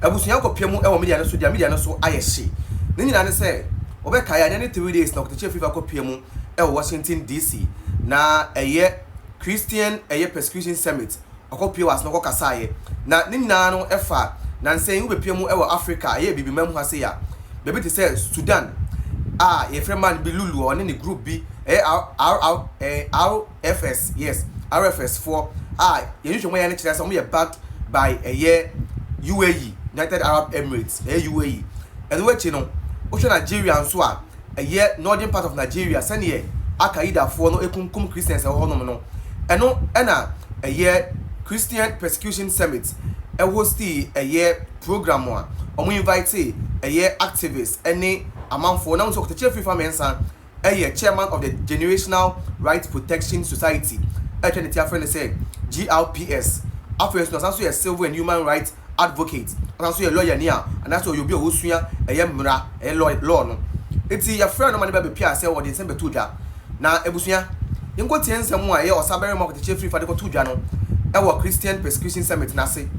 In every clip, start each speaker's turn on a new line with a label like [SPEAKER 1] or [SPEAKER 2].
[SPEAKER 1] Abusua ko piemu e wo media no so ayehye ne nyina ne se obeka ya ne 3 days na Okatakyie Afrifa ko piemu e Washington DC na Christian persecution summit akopie was no kokasaye na ne nyina no efa na nsen ube piemu e Africa bibi mamu ha se ya bebe te se Sudan ye friend man bi lulu on ne group bi RFS yes RFS 4 ye you ya ne kire se ye backed by UAE United Arab Emirates UAE and we chi no Ocean Nigeria nso northern part of Nigeria sene Al-Qaeda for no ekunkum Christians e ho no no eno na Christian persecution summit e hosti program one omo invite activists any amanfo na nso Okatakyie Afrifa mensa chairman of the Generational Rights Protection Society twenty friend say GRPS after no so civil and human rights advocate and so lawyer nia and that's you be osua mra law no enti your friend no man be pia say we dey December 2 dwa na ebusua yenko tie nsem a osabere ma Okatakyie Afrifa de ko 2 dwa no Christian persecution summit na se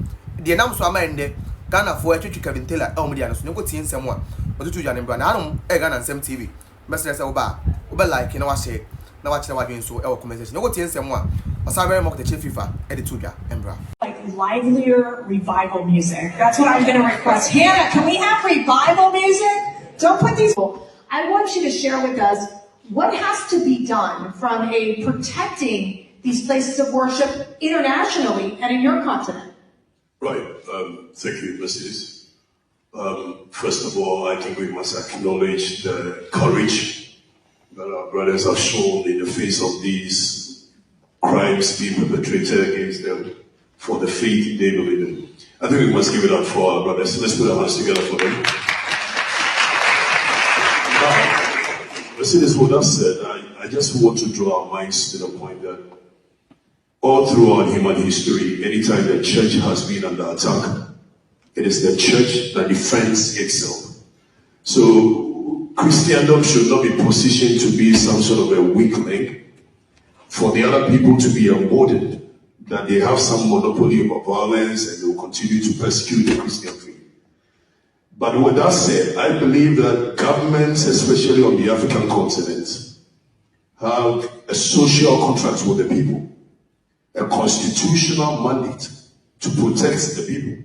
[SPEAKER 1] de nam so ama ende Ghana for atwitwi Kevin Taylor dia no so yenko tie nsem a o 2 dwa ne bra na anom Ghana nsem TV mesere say oba like na wa share na wa kire wa dwen so comment section yenko tie nsem a osabere ma Okatakyie Afrifa de 2 dwa embra.
[SPEAKER 2] Like livelier revival music. That's what I'm going to request. Hannah, can we have revival music? Don't put these. I want you to share with us what has to be done from protecting these places of worship internationally and in your continent.
[SPEAKER 3] Right. Thank you, Mrs. First of all, I think we must acknowledge the courage that our brothers have shown in the face of these crimes being perpetrated against them for the faith they believe in. I think we must give it up for our brothers. Let's put our hands together for them. Now, Mercedes, with that said, I just want to draw our minds to the point that all throughout human history, anytime the church has been under attack, it is the church that defends itself. So Christendom should not be positioned to be some sort of a weak link for the other people to be emboldened that they have some monopoly over violence and they will continue to persecute the Christian faith. But with that said, I believe that governments, especially on the African continent, have a social contract with the people, a constitutional mandate to protect the people.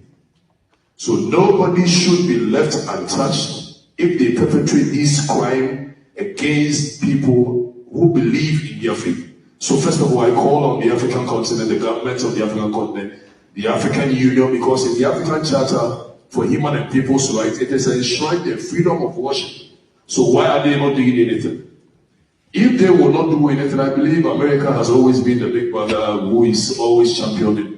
[SPEAKER 3] So nobody should be left untouched if they perpetrate this crime against people who believe in their faith. So first of all, I call on the African continent, the governments of the African continent, the African Union, because in the African Charter for Human and People's Rights, it is enshrined the freedom of worship. So why are they not doing anything? If they will not do anything, I believe America has always been the big brother who is always championing.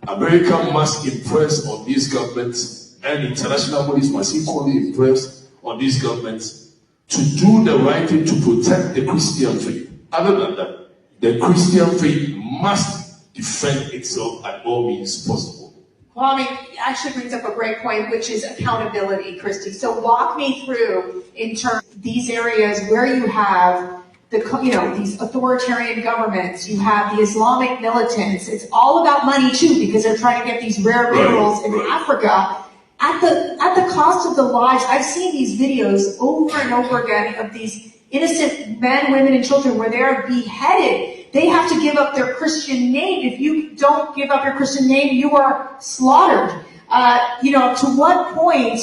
[SPEAKER 3] America must impress on these governments, and international bodies must equally impress on these governments to do the right thing to protect the Christian faith. Other than that, the Christian faith must defend itself at all means possible.
[SPEAKER 2] Well, it actually brings up a great point, which is accountability, Christy. So walk me through in terms of these areas where you have these authoritarian governments, you have the Islamic militants. It's all about money too, because they're trying to get these rare minerals in Africa at the cost of the lives. I've seen these videos over and over again of these innocent men, women, and children where they are beheaded. They have to give up their Christian name. If you don't give up your Christian name, you are slaughtered. To what point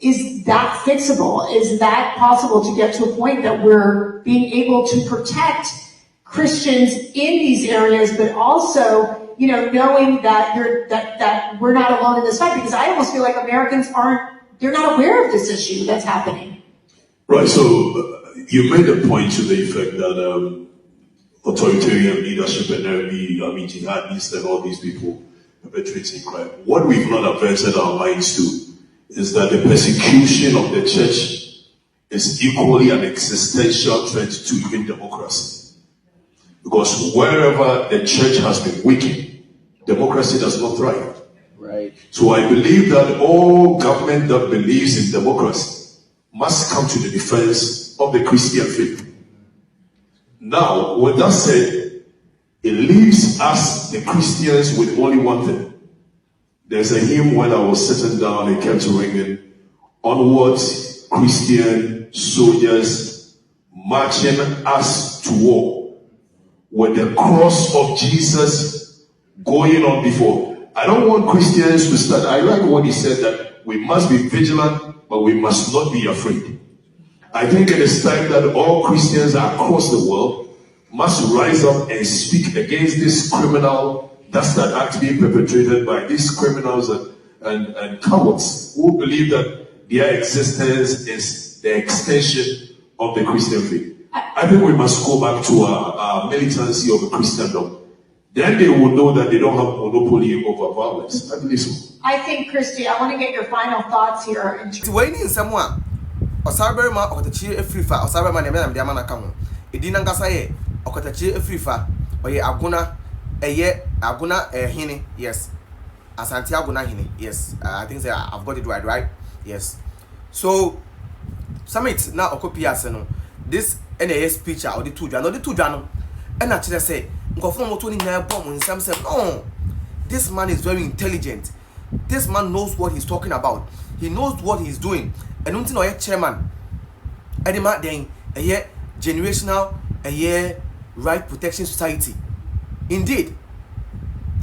[SPEAKER 2] is that fixable? Is that possible to get to a point that we're being able to protect Christians in these areas, but also, knowing that that we're not alone in this fight? Because I almost feel like Americans they're not aware of this issue that's happening.
[SPEAKER 3] Right, so you made a point to the effect that authoritarian leadership and jihadists and all these people perpetrating crime. What we've not averted our minds to is that the persecution of the church is equally an existential threat to even democracy. Because wherever the church has been weakened, democracy does not thrive.
[SPEAKER 1] Right.
[SPEAKER 3] So I believe that all government that believes in democracy must come to the defense of the Christian faith. Now, with that said, it leaves us, the Christians, with only one thing. There's a hymn when I was sitting down, it kept ringing. Onward, Christian soldiers marching us to war with the cross of Jesus going on before. I don't want Christians to start. I like what he said, that we must be vigilant, but we must not be afraid. I think it is time that all Christians across the world must rise up and speak against this criminal dastard act being perpetrated by these criminals and cowards who believe that their existence is the extension of the Christian faith. I think we must go back to our militancy of Christendom. Then they will know that they don't have monopoly over violence. I believe so.
[SPEAKER 2] I think, Christy, I want to get your final thoughts here.
[SPEAKER 1] When in someone, Osaberma Okatakyie Afrifa, Osaberma Nemena Diamana Kamu, Edina Gasaye, Okatakyie Afrifa, Oye Aguna, Aguna Hine, yes. Asante Aguna Hine, yes. I think I've got it right? Yes. So, summit now Okopia Seno, this NAS picture or the two journal, and actually say, no, this man is very intelligent. This man knows what he's talking about. He knows what he's doing. And until no chairman, and then a year generational, a year right protection society. Indeed,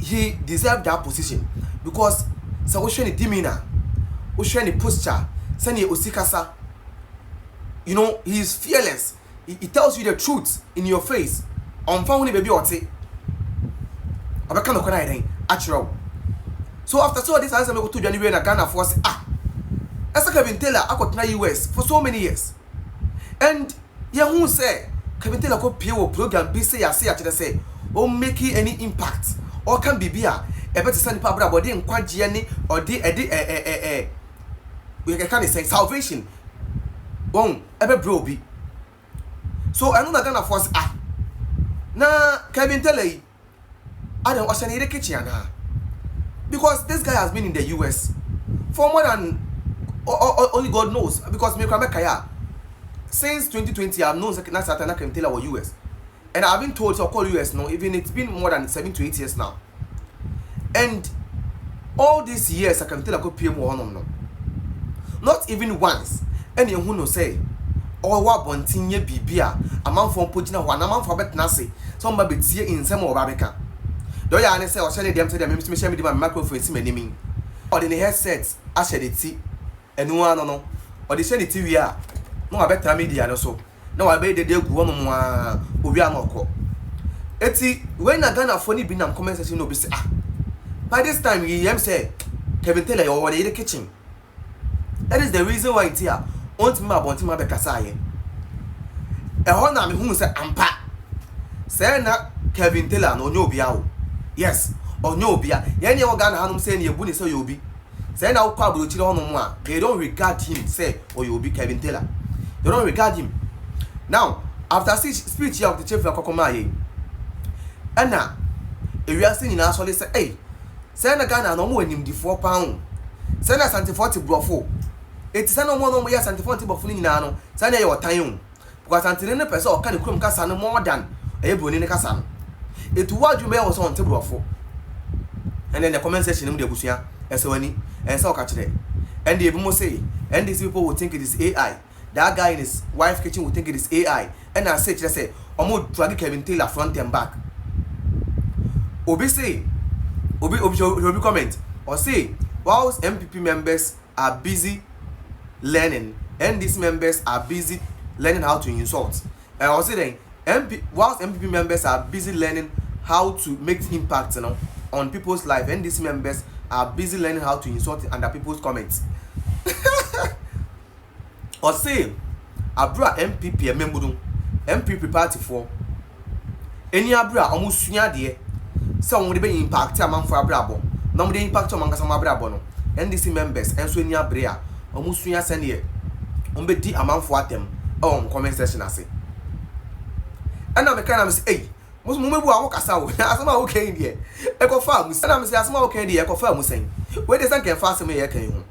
[SPEAKER 1] he deserved that position because so the demeanor, the posture, send usikasa. You know, he is fearless. He tells you the truth in your face. On phone baby or say Abaka no kona actual. So after so this answer me go to January na Ghana for say Esa Kevin Taylor akotna US for so many years. And ye who say Kevin Taylor go pay program be say say o make any impact or can be bia e better send pa bra body nkwaje ani or de we can say salvation. Bon ebe bro bi. So I know that Ghana for na Kevin Taylor I don't watch any kitchen because this guy has been in the US for more than only God knows because me Kaya since 2020 I've known that Satana Kevin Taylor was US and I've been told to call US now even it's been more than 7 to 8 years now and all these years I can tell I could pay more no not even once any who no say or what bontinye bibia a man from Pugina one a man for bet nasi somebody be here in some of Babeka. Do you understand? Or shall them say them share me my microphone see me naming or the headsets I share the tea and no or the share the TV no I better media no so no I bet the day go on Ubia Moko. Eti when I Ghana funny bin am comment section no be say by this time you say Kevin Taylor you already in the kitchen. That is the reason why it's here. Want me about my bekasa ye. E ho na me hu say ampa. Say na Kevin Taylor no onyo bia o. Yes, onyo bia. Ye ne wo Ghana hanum say ne ebu ne say you obi. Say na wo kwa bro chire honum a, they don't regard him say or you obi Kevin Taylor. They don't regard him. Now, after speech here of the chief akokoma ye. Ana ewiase nyina so le say, "Hey, say na Ghana no mo anim di 4 pound. Say na Santi 40 brofo. It's no more no years and the 40 before Nano, Sana your time. Because until any person or can you come Casano more than a bone in a Cassan. It was you may also on table for. And then the comment section in the Busia, as any, and so catch it. And the Ebumo say, and these people will think it is AI. That guy in his wife's kitchen will think it is AI. And I say, just say, almost drag Kevin Taylor front and back. Obi say, Obi comment, or say, whilst MPP members are busy learning and these members are busy learning how to insult. And I was saying whilst MPP members are busy learning how to make impact on people's life and these members are busy learning how to insult under people's comments. Or say abra MPP member MPP party for any abra almost sunya de some would be impact among for abrabo no dey impact among some abrabo no and these members and so any abra almost sunya send here di amount for them on comment section ase and now me kind of say hey mo mebu awon kasa wo asama wo kan die e ko fa mu na me say asama wo kan die e ko fa mu sen we dey san kan fa asama ye kan hu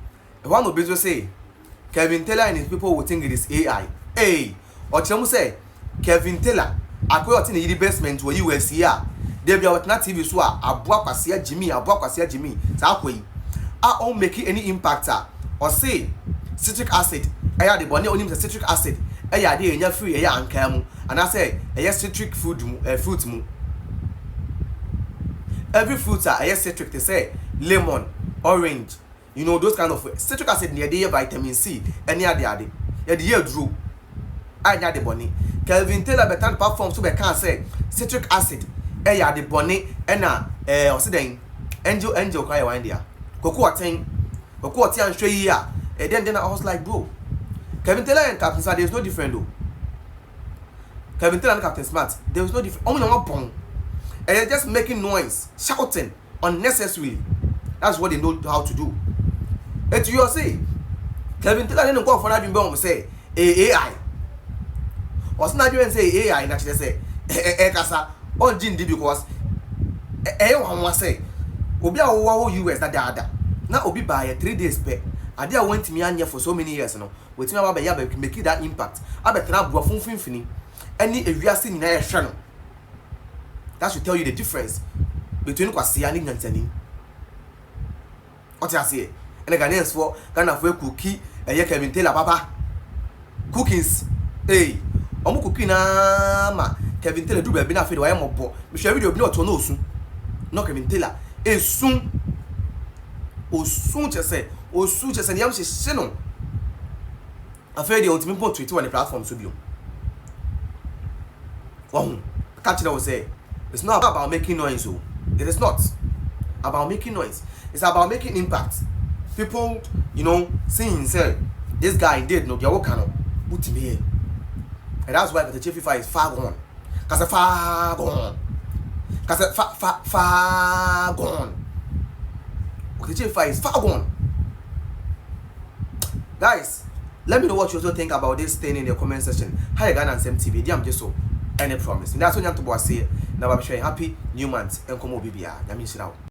[SPEAKER 1] e one no bezo say Kevin Taylor and his people will think it is AI hey o chemu say Kevin Taylor akoyo tin the investment wo US here dey bia what na TV so a aboa kwase Jimmy sa akoyi on making any impact or say citric acid the body only citric acid the free and I say citric fruit mu. Every fruit are citric, they say lemon, orange, you know, those kind of citric acid near the vitamin C and near the year drew I near the bonnet. Kelvin Taylor betan platform so can say citric acid the bonnet and or saying angel cry one there. Cocoa thing, cocoa tea and stray here. And then I was like, bro, Kevin Taylor and Captain Smart, there's no different though. Kevin Taylor and Captain Smart, there's no different. Only one pong. And they're just making noise, shouting unnecessarily. That's what they know how to do. And you say, Kevin Taylor didn't go for that bomb say AI. Was not even say AI and actually say Kasa on Jin because one was say Obi awo US that the other. Now Obi buy 3 days pay. I did went to me here for so many years now. With me about make that impact. I bet now go fun any area seen in a channel. That should tell you the difference between Kwasi and Nantani. What I say? And the Ghanaians for kind of cookie and you can tell papa cookings. Hey, I'm cooking ma Kevin Taylor do be na fe do I am obo. Me share video bi no to no soon. No Kevin Taylor. E soon. O soon just say the yam she no. After the ultimate point tweet on the platform so bio. Oh, catch it say. It's not about making noise. Oh. It is not about making noise. It's about making impact. People, you know, seeing say this guy did no dia work no put him here. And that's why the Afrifa is far gone. Cause far gone. Cause far gone. The Afrifa is far gone. Guys, let me know what you also think about this thing in the comment section. Hi Ghana and TV. I'm just so any promise. And that's what I'm to say. Now I'm sharing happy new month and come over here.